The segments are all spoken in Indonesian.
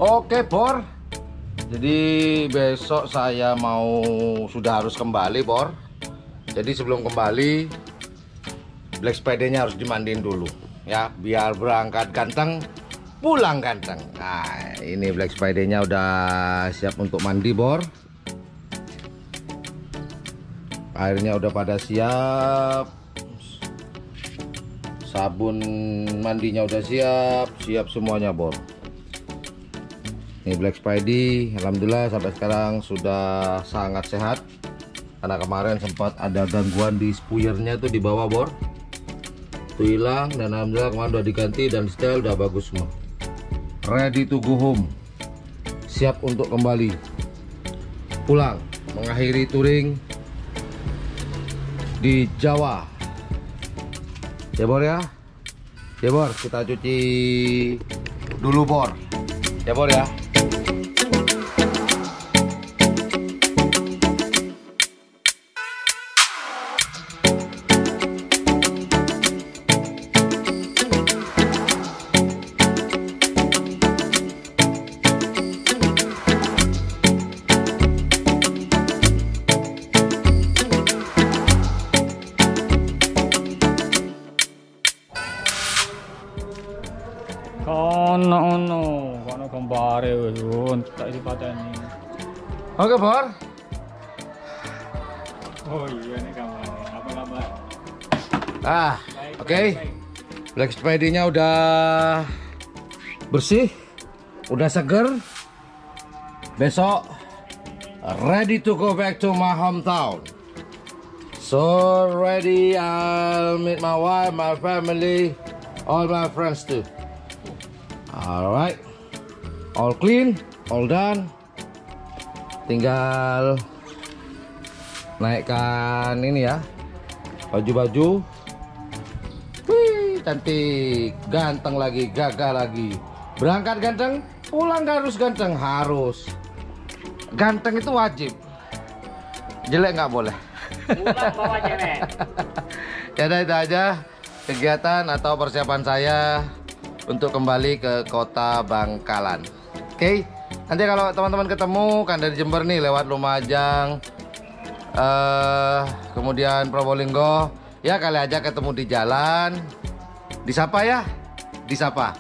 Oke, Bor. Jadi besok saya sudah harus kembali, Bor. Jadi sebelum kembali, Black Spider-nya harus dimandiin dulu, ya, biar berangkat ganteng, pulang ganteng. Nah, ini Black Spider-nya udah siap untuk mandi, Bor. Airnya udah pada siap, sabun mandinya udah siap semuanya, Bor. Ini Black Spidey, alhamdulillah sampai sekarang sudah sangat sehat. Karena kemarin sempat ada gangguan di spuyernya tuh di bawah, Bor. Itu hilang dan alhamdulillah kemarin udah diganti dan setel, udah bagus semua. Ready to go home. Siap untuk kembali pulang mengakhiri touring di Jawa. Ya, Bor ya. Ya, Bor, kita cuci dulu, Bor. Ya, Bor ya. Kono kembare wis tak dipateni. Oke, Bor. Oh iya nih kembare. Apa kabar? Oke. Black Spidey-nya udah bersih, udah seger. Besok ready to go back to my hometown. So ready, I'll meet my wife, my family, all my friends too. Alright, all clean, all done. Tinggal naikkan ini ya, baju-baju. Wih, cantik, ganteng lagi, gagah lagi. Berangkat ganteng, pulang harus ganteng, harus. Ganteng itu wajib, jelek nggak boleh. Pulang bawa jelek. Ya udah, itu aja kegiatan atau persiapan saya untuk kembali ke kota Bangkalan. Oke, nanti kalau teman-teman ketemu kan dari Jember nih lewat Lumajang, kemudian Probolinggo, ya kali aja ketemu di jalan, disapa ya, disapa.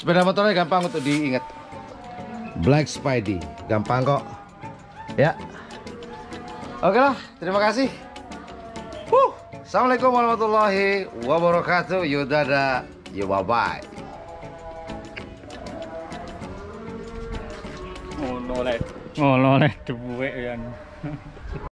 Sepeda motornya gampang untuk diingat, Black Spidey, gampang kok. Ya, oke lah, terima kasih. Assalamualaikum warahmatullahi wabarakatuh. Yudada. Ya, bye-bye. Ngono lek duwe ya.